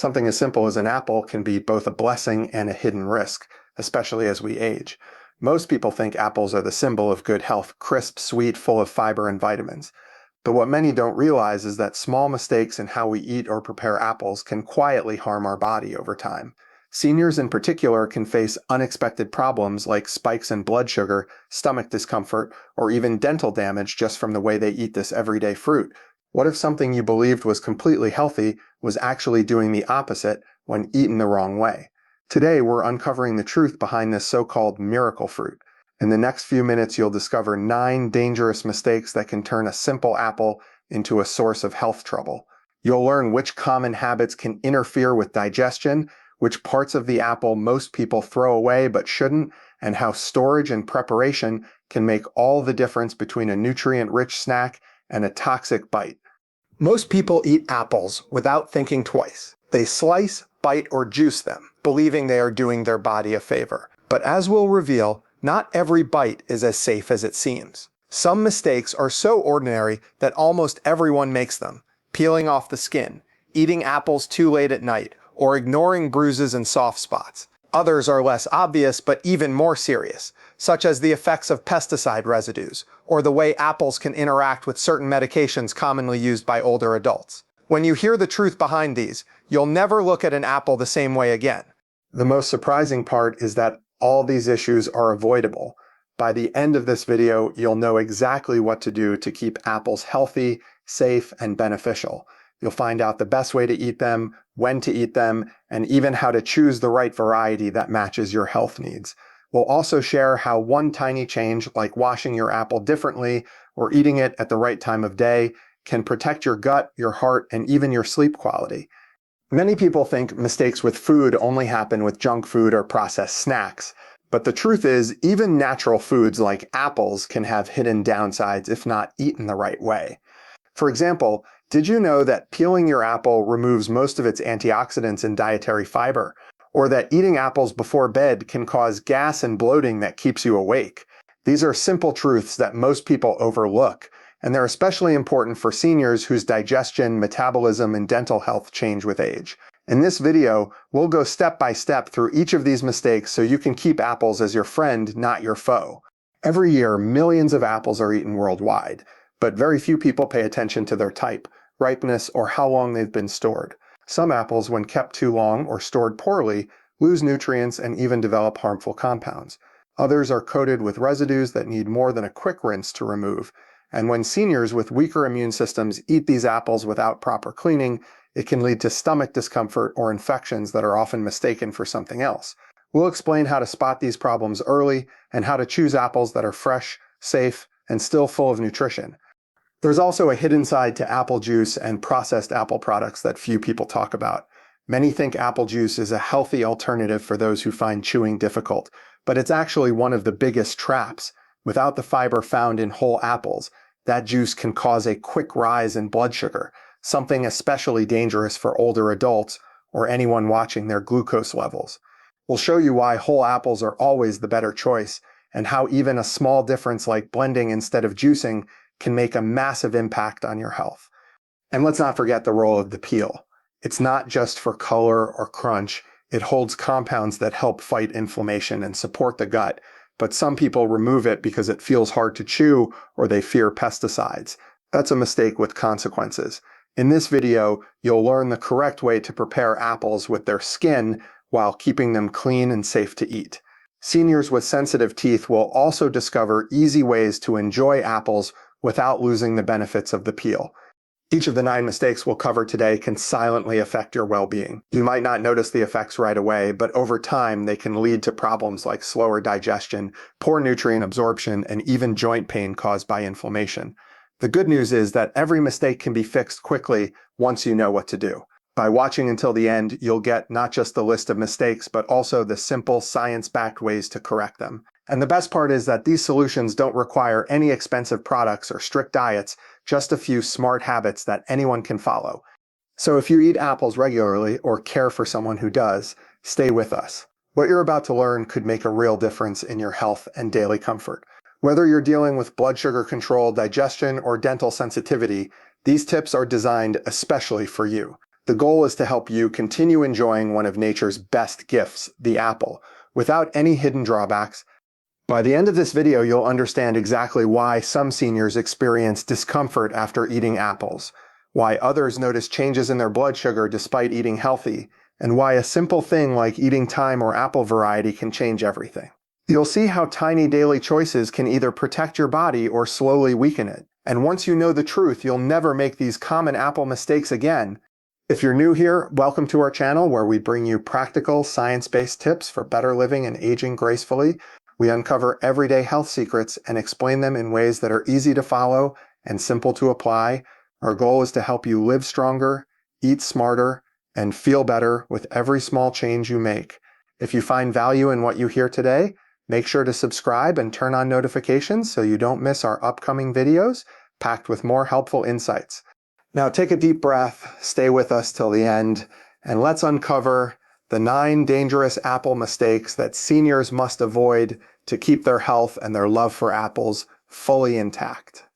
Something as simple as an apple can be both a blessing and a hidden risk, especially as we age. Most people think apples are the symbol of good health, crisp, sweet, full of fiber and vitamins. But what many don't realize is that small mistakes in how we eat or prepare apples can quietly harm our body over time. Seniors in particular can face unexpected problems like spikes in blood sugar, stomach discomfort, or even dental damage just from the way they eat this everyday fruit. What if something you believed was completely healthy was actually doing the opposite when eaten the wrong way? Today we're uncovering the truth behind this so-called miracle fruit. In the next few minutes you'll discover 9 dangerous mistakes that can turn a simple apple into a source of health trouble. You'll learn which common habits can interfere with digestion, which parts of the apple most people throw away but shouldn't, and how storage and preparation can make all the difference between a nutrient-rich snack and a toxic bite. Most people eat apples without thinking twice. They slice, bite, or juice them, believing they are doing their body a favor. But as we'll reveal, not every bite is as safe as it seems. Some mistakes are so ordinary that almost everyone makes them. Peeling off the skin, eating apples too late at night, or ignoring bruises and soft spots. Others are less obvious but even more serious, such as the effects of pesticide residues, or the way apples can interact with certain medications commonly used by older adults. When you hear the truth behind these, you'll never look at an apple the same way again. The most surprising part is that all these issues are avoidable. By the end of this video, you'll know exactly what to do to keep apples healthy, safe, and beneficial. You'll find out the best way to eat them, when to eat them, and even how to choose the right variety that matches your health needs. We'll also share how one tiny change, like washing your apple differently or eating it at the right time of day, can protect your gut, your heart, and even your sleep quality. Many people think mistakes with food only happen with junk food or processed snacks. But the truth is, even natural foods like apples can have hidden downsides if not eaten the right way. For example, did you know that peeling your apple removes most of its antioxidants and dietary fiber? Or that eating apples before bed can cause gas and bloating that keeps you awake? These are simple truths that most people overlook, and they're especially important for seniors whose digestion, metabolism, and dental health change with age. In this video, we'll go step by step through each of these mistakes so you can keep apples as your friend, not your foe. Every year, millions of apples are eaten worldwide, but very few people pay attention to their type, ripeness, or how long they've been stored. Some apples, when kept too long or stored poorly, lose nutrients and even develop harmful compounds. Others are coated with residues that need more than a quick rinse to remove. And when seniors with weaker immune systems eat these apples without proper cleaning, it can lead to stomach discomfort or infections that are often mistaken for something else. We'll explain how to spot these problems early and how to choose apples that are fresh, safe, and still full of nutrition. There's also a hidden side to apple juice and processed apple products that few people talk about. Many think apple juice is a healthy alternative for those who find chewing difficult, but it's actually one of the biggest traps. Without the fiber found in whole apples, that juice can cause a quick rise in blood sugar, something especially dangerous for older adults or anyone watching their glucose levels. We'll show you why whole apples are always the better choice, and how even a small difference like blending instead of juicing can make a massive impact on your health. And let's not forget the role of the peel. It's not just for color or crunch, it holds compounds that help fight inflammation and support the gut, but some people remove it because it feels hard to chew or they fear pesticides. That's a mistake with consequences. In this video, you'll learn the correct way to prepare apples with their skin while keeping them clean and safe to eat. Seniors with sensitive teeth will also discover easy ways to enjoy apples without losing the benefits of the peel. Each of the 9 mistakes we'll cover today can silently affect your well-being. You might not notice the effects right away, but over time they can lead to problems like slower digestion, poor nutrient absorption, and even joint pain caused by inflammation. The good news is that every mistake can be fixed quickly once you know what to do. By watching until the end, you'll get not just the list of mistakes, but also the simple, science-backed ways to correct them. And the best part is that these solutions don't require any expensive products or strict diets, just a few smart habits that anyone can follow. So if you eat apples regularly or care for someone who does, stay with us. What you're about to learn could make a real difference in your health and daily comfort. Whether you're dealing with blood sugar control, digestion, or dental sensitivity, these tips are designed especially for you. The goal is to help you continue enjoying one of nature's best gifts, the apple, without any hidden drawbacks. By the end of this video, you'll understand exactly why some seniors experience discomfort after eating apples, why others notice changes in their blood sugar despite eating healthy, and why a simple thing like eating thyme or apple variety can change everything. You'll see how tiny daily choices can either protect your body or slowly weaken it. And once you know the truth, you'll never make these common apple mistakes again. If you're new here, welcome to our channel where we bring you practical, science-based tips for better living and aging gracefully. We uncover everyday health secrets and explain them in ways that are easy to follow and simple to apply. Our goal is to help you live stronger, eat smarter, and feel better with every small change you make. If you find value in what you hear today, make sure to subscribe and turn on notifications so you don't miss our upcoming videos packed with more helpful insights. Now take a deep breath, stay with us till the end, and let's uncover the 9 dangerous apple mistakes that seniors must avoid to keep their health and their love for apples fully intact.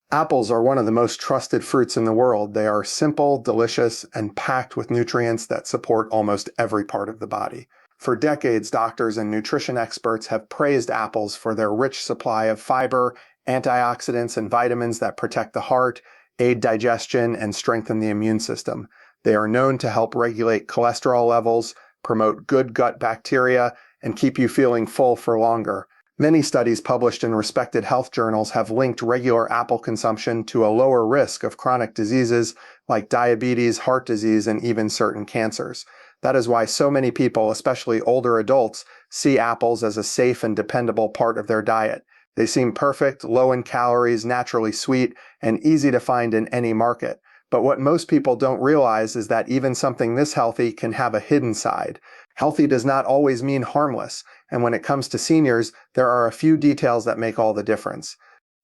Apples are one of the most trusted fruits in the world. They are simple, delicious, and packed with nutrients that support almost every part of the body. For decades, doctors and nutrition experts have praised apples for their rich supply of fiber, antioxidants, and vitamins that protect the heart, aid digestion, and strengthen the immune system. They are known to help regulate cholesterol levels, promote good gut bacteria, and keep you feeling full for longer. Many studies published in respected health journals have linked regular apple consumption to a lower risk of chronic diseases like diabetes, heart disease, and even certain cancers. That is why so many people, especially older adults, see apples as a safe and dependable part of their diet. They seem perfect, low in calories, naturally sweet, and easy to find in any market. But what most people don't realize is that even something this healthy can have a hidden side. Healthy does not always mean harmless, and when it comes to seniors, there are a few details that make all the difference.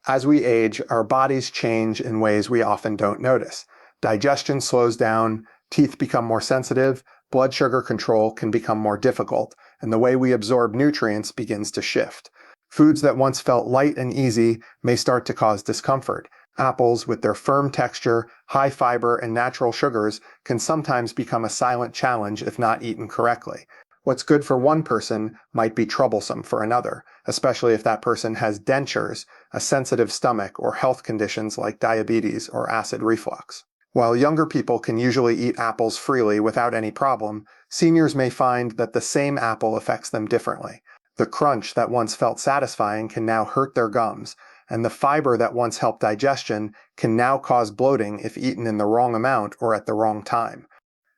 As we age, our bodies change in ways we often don't notice. Digestion slows down, teeth become more sensitive, blood sugar control can become more difficult, and the way we absorb nutrients begins to shift. Foods that once felt light and easy may start to cause discomfort. Apples, with their firm texture, high fiber, and natural sugars, can sometimes become a silent challenge if not eaten correctly. What's good for one person might be troublesome for another, especially if that person has dentures, a sensitive stomach, or health conditions like diabetes or acid reflux. While younger people can usually eat apples freely without any problem, seniors may find that the same apple affects them differently. The crunch that once felt satisfying can now hurt their gums, and the fiber that once helped digestion can now cause bloating if eaten in the wrong amount or at the wrong time.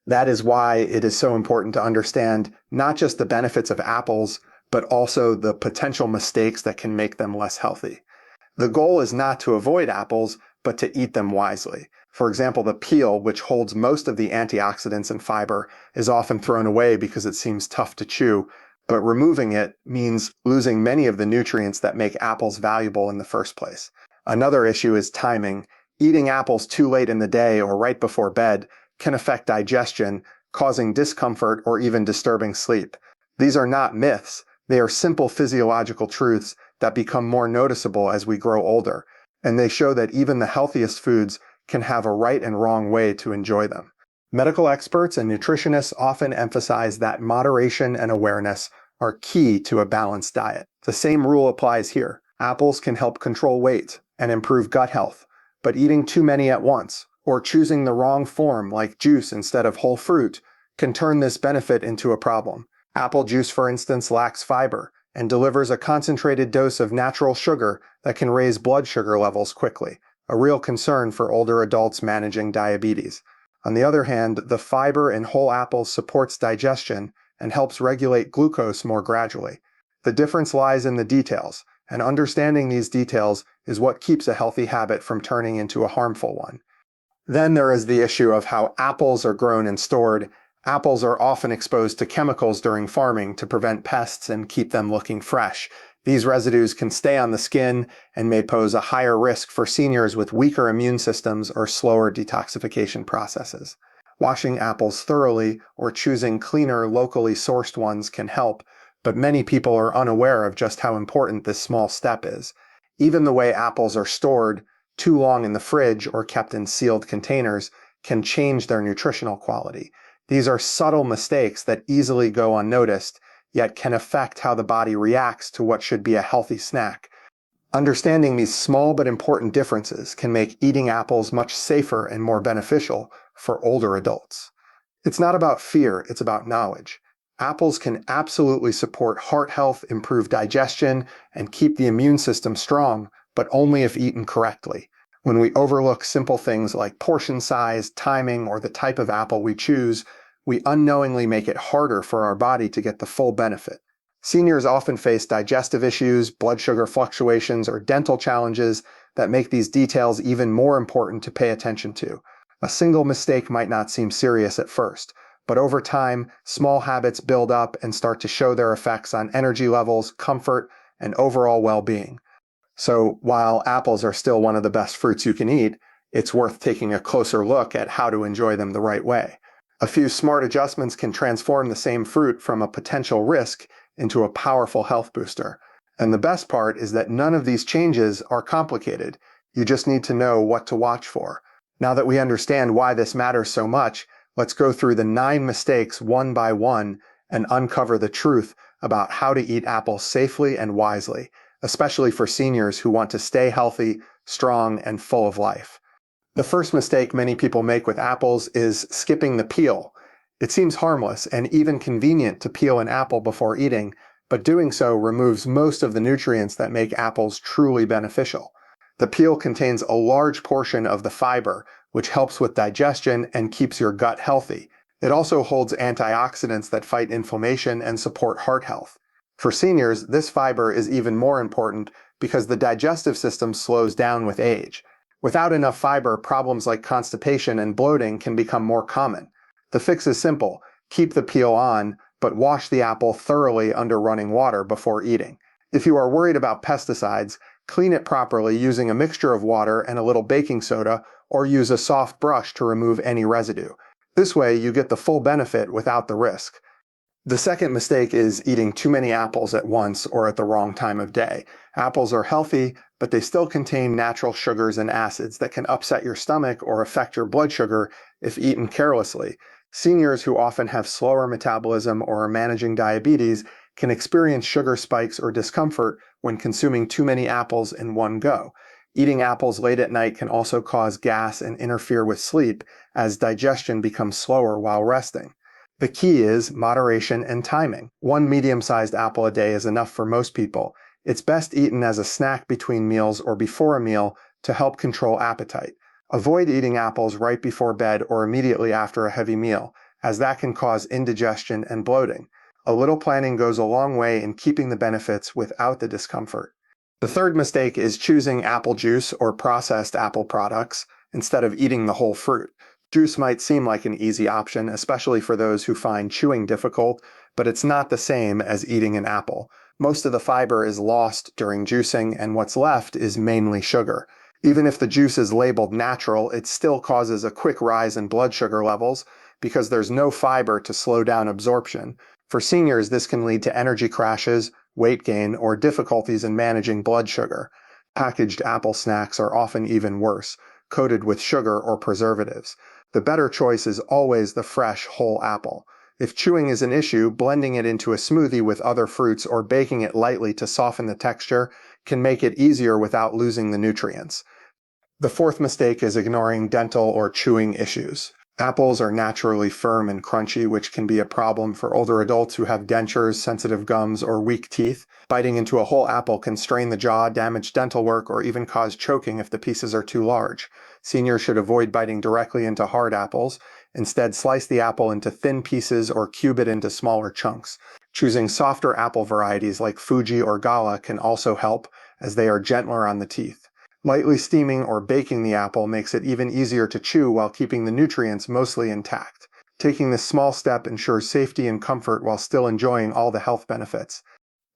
That is why it is so important to understand not just the benefits of apples, but also the potential mistakes that can make them less healthy. The goal is not to avoid apples, but to eat them wisely. For example, the peel, which holds most of the antioxidants and fiber, is often thrown away because it seems tough to chew, but removing it means losing many of the nutrients that make apples valuable in the first place. Another issue is timing. Eating apples too late in the day or right before bed can affect digestion, causing discomfort or even disturbing sleep. These are not myths. They are simple physiological truths that become more noticeable as we grow older, and they show that even the healthiest foods can have a right and wrong way to enjoy them. Medical experts and nutritionists often emphasize that moderation and awareness are key to a balanced diet. The same rule applies here. Apples can help control weight and improve gut health, but eating too many at once, or choosing the wrong form like juice instead of whole fruit, can turn this benefit into a problem. Apple juice, for instance, lacks fiber and delivers a concentrated dose of natural sugar that can raise blood sugar levels quickly, a real concern for older adults managing diabetes. On the other hand, the fiber in whole apples supports digestion and helps regulate glucose more gradually. The difference lies in the details, and understanding these details is what keeps a healthy habit from turning into a harmful one. Then there is the issue of how apples are grown and stored. Apples are often exposed to chemicals during farming to prevent pests and keep them looking fresh. These residues can stay on the skin and may pose a higher risk for seniors with weaker immune systems or slower detoxification processes. Washing apples thoroughly or choosing cleaner, locally sourced ones can help, but many people are unaware of just how important this small step is. Even the way apples are stored, too long in the fridge or kept in sealed containers, can change their nutritional quality. These are subtle mistakes that easily go unnoticed, yet can affect how the body reacts to what should be a healthy snack. Understanding these small but important differences can make eating apples much safer and more beneficial for older adults. It's not about fear, it's about knowledge. Apples can absolutely support heart health, improve digestion, and keep the immune system strong, but only if eaten correctly. When we overlook simple things like portion size, timing, or the type of apple we choose, we unknowingly make it harder for our body to get the full benefit. Seniors often face digestive issues, blood sugar fluctuations, or dental challenges that make these details even more important to pay attention to. A single mistake might not seem serious at first, but over time, small habits build up and start to show their effects on energy levels, comfort, and overall well-being. So while apples are still one of the best fruits you can eat, it's worth taking a closer look at how to enjoy them the right way. A few smart adjustments can transform the same fruit from a potential risk into a powerful health booster. And the best part is that none of these changes are complicated. You just need to know what to watch for. Now that we understand why this matters so much, let's go through the 9 mistakes one by one and uncover the truth about how to eat apples safely and wisely, especially for seniors who want to stay healthy, strong, and full of life. The first mistake many people make with apples is skipping the peel. It seems harmless and even convenient to peel an apple before eating, but doing so removes most of the nutrients that make apples truly beneficial. The peel contains a large portion of the fiber, which helps with digestion and keeps your gut healthy. It also holds antioxidants that fight inflammation and support heart health. For seniors, this fiber is even more important because the digestive system slows down with age. Without enough fiber, problems like constipation and bloating can become more common. The fix is simple: keep the peel on, but wash the apple thoroughly under running water before eating. If you are worried about pesticides, clean it properly using a mixture of water and a little baking soda, or use a soft brush to remove any residue. This way, you get the full benefit without the risk. The second mistake is eating too many apples at once or at the wrong time of day. Apples are healthy, but they still contain natural sugars and acids that can upset your stomach or affect your blood sugar if eaten carelessly. Seniors who often have slower metabolism or are managing diabetes can experience sugar spikes or discomfort when consuming too many apples in one go. Eating apples late at night can also cause gas and interfere with sleep, as digestion becomes slower while resting. The key is moderation and timing. One medium-sized apple a day is enough for most people. It's best eaten as a snack between meals or before a meal to help control appetite. Avoid eating apples right before bed or immediately after a heavy meal, as that can cause indigestion and bloating. A little planning goes a long way in keeping the benefits without the discomfort. The third mistake is choosing apple juice or processed apple products instead of eating the whole fruit. Juice might seem like an easy option, especially for those who find chewing difficult, but it's not the same as eating an apple. Most of the fiber is lost during juicing, and what's left is mainly sugar. Even if the juice is labeled natural, it still causes a quick rise in blood sugar levels because there's no fiber to slow down absorption. For seniors, this can lead to energy crashes, weight gain, or difficulties in managing blood sugar. Packaged apple snacks are often even worse, coated with sugar or preservatives. The better choice is always the fresh, whole apple. If chewing is an issue, blending it into a smoothie with other fruits or baking it lightly to soften the texture can make it easier without losing the nutrients. The fourth mistake is ignoring dental or chewing issues. Apples are naturally firm and crunchy, which can be a problem for older adults who have dentures, sensitive gums, or weak teeth. Biting into a whole apple can strain the jaw, damage dental work, or even cause choking if the pieces are too large. Seniors should avoid biting directly into hard apples. Instead, slice the apple into thin pieces or cube it into smaller chunks. Choosing softer apple varieties like Fuji or Gala can also help, as they are gentler on the teeth. Lightly steaming or baking the apple makes it even easier to chew while keeping the nutrients mostly intact. Taking this small step ensures safety and comfort while still enjoying all the health benefits.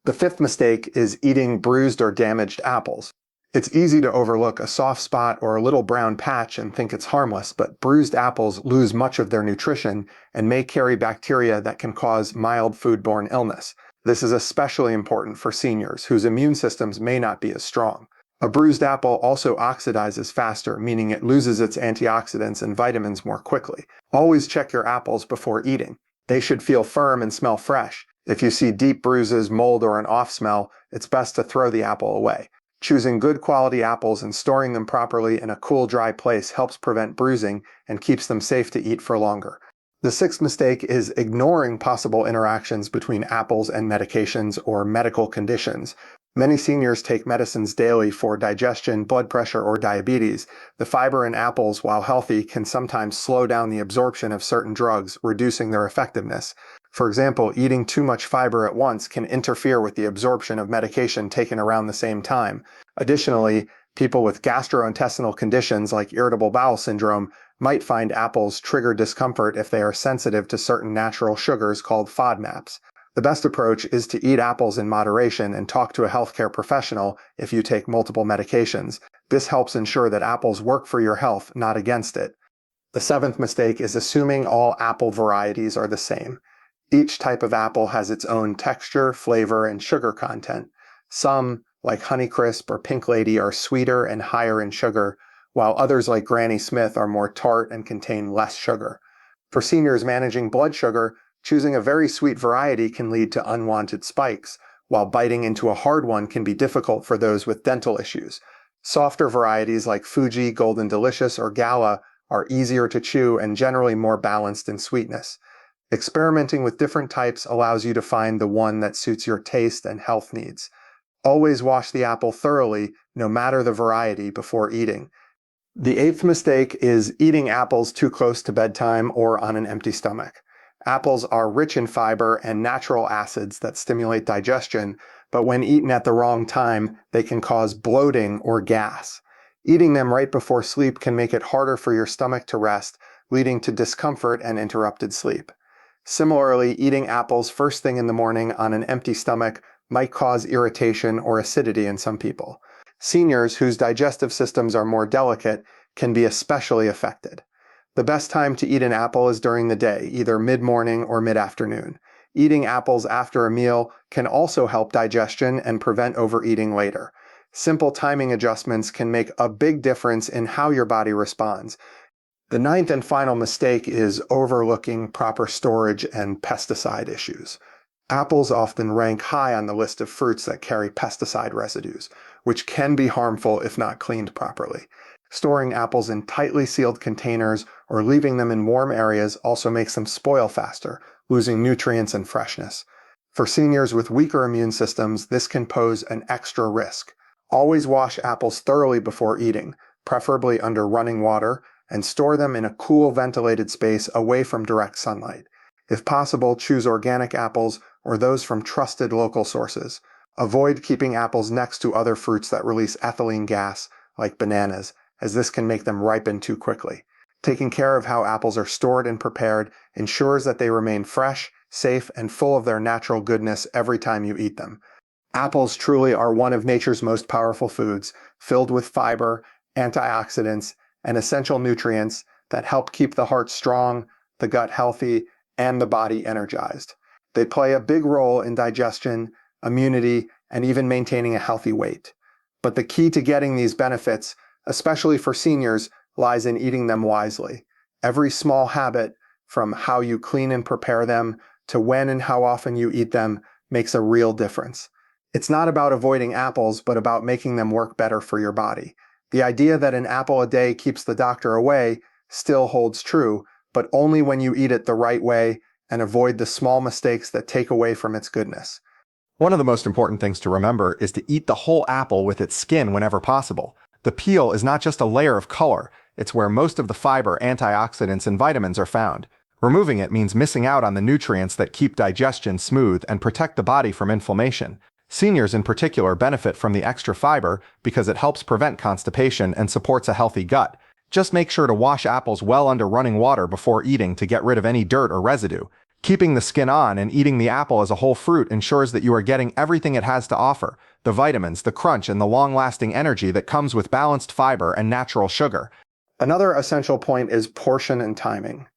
The fifth mistake is eating bruised or damaged apples. It's easy to overlook a soft spot or a little brown patch and think it's harmless, but bruised apples lose much of their nutrition and may carry bacteria that can cause mild foodborne illness. This is especially important for seniors whose immune systems may not be as strong. A bruised apple also oxidizes faster, meaning it loses its antioxidants and vitamins more quickly. Always check your apples before eating. They should feel firm and smell fresh. If you see deep bruises, mold, or an off smell, it's best to throw the apple away. Choosing good quality apples and storing them properly in a cool, dry place helps prevent bruising and keeps them safe to eat for longer. The sixth mistake is ignoring possible interactions between apples and medications or medical conditions. Many seniors take medicines daily for digestion, blood pressure, or diabetes. The fiber in apples, while healthy, can sometimes slow down the absorption of certain drugs, reducing their effectiveness. For example, eating too much fiber at once can interfere with the absorption of medication taken around the same time. Additionally, people with gastrointestinal conditions like irritable bowel syndrome might find apples trigger discomfort if they are sensitive to certain natural sugars called FODMAPs. The best approach is to eat apples in moderation and talk to a healthcare professional if you take multiple medications. This helps ensure that apples work for your health, not against it. The seventh mistake is assuming all apple varieties are the same. Each type of apple has its own texture, flavor, and sugar content. Some, like Honeycrisp or Pink Lady, are sweeter and higher in sugar, while others like Granny Smith are more tart and contain less sugar. For seniors managing blood sugar, choosing a very sweet variety can lead to unwanted spikes, while biting into a hard one can be difficult for those with dental issues. Softer varieties like Fuji, Golden Delicious, or Gala are easier to chew and generally more balanced in sweetness. Experimenting with different types allows you to find the one that suits your taste and health needs. Always wash the apple thoroughly, no matter the variety, before eating. The eighth mistake is eating apples too close to bedtime or on an empty stomach. Apples are rich in fiber and natural acids that stimulate digestion, but when eaten at the wrong time, they can cause bloating or gas. Eating them right before sleep can make it harder for your stomach to rest, leading to discomfort and interrupted sleep. Similarly, eating apples first thing in the morning on an empty stomach might cause irritation or acidity in some people. Seniors whose digestive systems are more delicate can be especially affected. The best time to eat an apple is during the day, either mid-morning or mid-afternoon. Eating apples after a meal can also help digestion and prevent overeating later. Simple timing adjustments can make a big difference in how your body responds. The ninth and final mistake is overlooking proper storage and pesticide issues. Apples often rank high on the list of fruits that carry pesticide residues, which can be harmful if not cleaned properly. Storing apples in tightly sealed containers or leaving them in warm areas also makes them spoil faster, losing nutrients and freshness. For seniors with weaker immune systems, this can pose an extra risk. Always wash apples thoroughly before eating, preferably under running water, and store them in a cool, ventilated space away from direct sunlight. If possible, choose organic apples or those from trusted local sources. Avoid keeping apples next to other fruits that release ethylene gas, like bananas, as this can make them ripen too quickly. Taking care of how apples are stored and prepared ensures that they remain fresh, safe, and full of their natural goodness every time you eat them. Apples truly are one of nature's most powerful foods, filled with fiber, antioxidants, and essential nutrients that help keep the heart strong, the gut healthy, and the body energized. They play a big role in digestion, immunity, and even maintaining a healthy weight. But the key to getting these benefits, especially for seniors, lies in eating them wisely. Every small habit, from how you clean and prepare them to when and how often you eat them, makes a real difference. It's not about avoiding apples, but about making them work better for your body. The idea that an apple a day keeps the doctor away still holds true, but only when you eat it the right way and avoid the small mistakes that take away from its goodness. One of the most important things to remember is to eat the whole apple with its skin whenever possible. The peel is not just a layer of color, it's where most of the fiber, antioxidants, and vitamins are found. Removing it means missing out on the nutrients that keep digestion smooth and protect the body from inflammation. Seniors in particular benefit from the extra fiber because it helps prevent constipation and supports a healthy gut. Just make sure to wash apples well under running water before eating to get rid of any dirt or residue. Keeping the skin on and eating the apple as a whole fruit ensures that you are getting everything it has to offer: the vitamins, the crunch, and the long-lasting energy that comes with balanced fiber and natural sugar. Another essential point is portion and timing.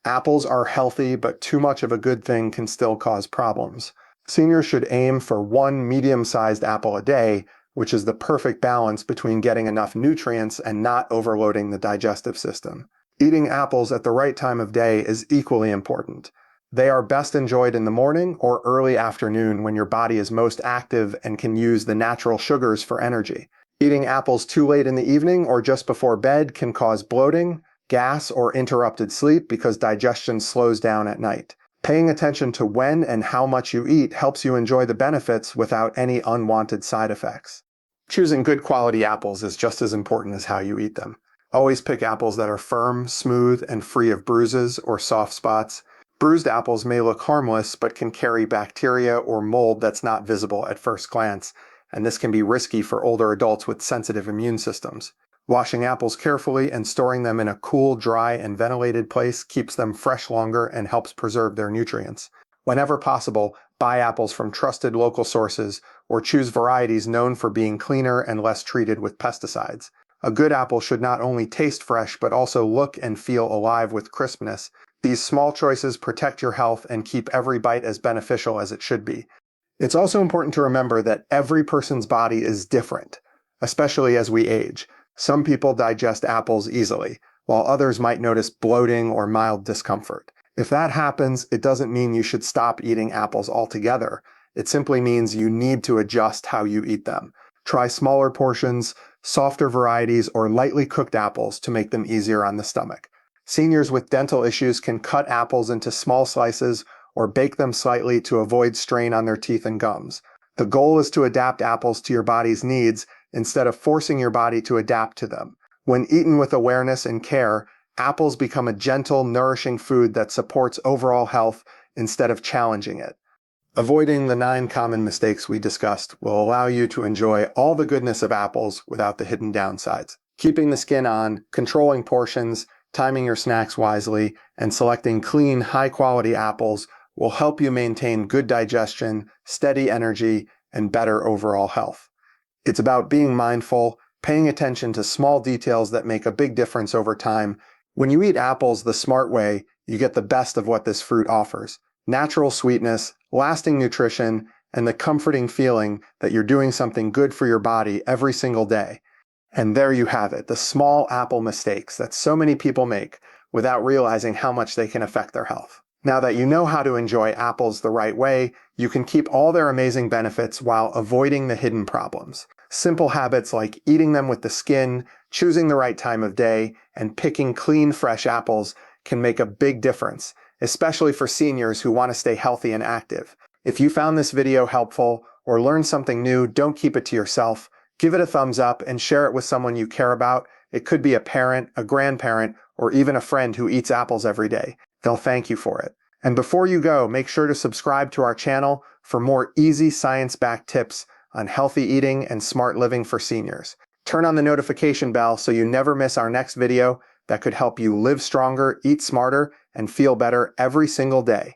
Apples are healthy, but too much of a good thing can still cause problems. Seniors should aim for one medium-sized apple a day which is the perfect balance between getting enough nutrients and not overloading the digestive system. Eating apples at the right time of day is equally important. They are best enjoyed in the morning or early afternoon when your body is most active and can use the natural sugars for energy. Eating apples too late in the evening or just before bed can cause bloating, gas, or interrupted sleep because digestion slows down at night. Paying attention to when and how much you eat helps you enjoy the benefits without any unwanted side effects. Choosing good quality apples is just as important as how you eat them. Always pick apples that are firm, smooth, and free of bruises or soft spots. Bruised apples may look harmless but can carry bacteria or mold that's not visible at first glance, and this can be risky for older adults with sensitive immune systems. Washing apples carefully and storing them in a cool, dry, and ventilated place keeps them fresh longer and helps preserve their nutrients. Whenever possible, buy apples from trusted local sources or choose varieties known for being cleaner and less treated with pesticides. A good apple should not only taste fresh but also look and feel alive with crispness. These small choices protect your health and keep every bite as beneficial as it should be. It's also important to remember that every person's body is different, especially as we age. Some people digest apples easily, while others might notice bloating or mild discomfort. If that happens, it doesn't mean you should stop eating apples altogether. It simply means you need to adjust how you eat them. Try smaller portions, softer varieties, or lightly cooked apples to make them easier on the stomach. Seniors with dental issues can cut apples into small slices or bake them slightly to avoid strain on their teeth and gums. The goal is to adapt apples to your body's needs instead of forcing your body to adapt to them. When eaten with awareness and care, apples become a gentle, nourishing food that supports overall health instead of challenging it. Avoiding the 9 common mistakes we discussed will allow you to enjoy all the goodness of apples without the hidden downsides. Keeping the skin on, controlling portions, timing your snacks wisely, and selecting clean, high-quality apples will help you maintain good digestion, steady energy, and better overall health. It's about being mindful, paying attention to small details that make a big difference over time. When you eat apples the smart way, you get the best of what this fruit offers: natural sweetness, lasting nutrition, and the comforting feeling that you're doing something good for your body every single day. And there you have it, the small apple mistakes that so many people make without realizing how much they can affect their health. Now that you know how to enjoy apples the right way, you can keep all their amazing benefits while avoiding the hidden problems. Simple habits like eating them with the skin, choosing the right time of day, and picking clean, fresh apples can make a big difference, especially for seniors who want to stay healthy and active. If you found this video helpful or learned something new, don't keep it to yourself. Give it a thumbs up and share it with someone you care about. It could be a parent, a grandparent, or even a friend who eats apples every day. They'll thank you for it. And before you go, make sure to subscribe to our channel for more easy science-backed tips on healthy eating and smart living for seniors. Turn on the notification bell so you never miss our next video that could help you live stronger, eat smarter, and feel better every single day.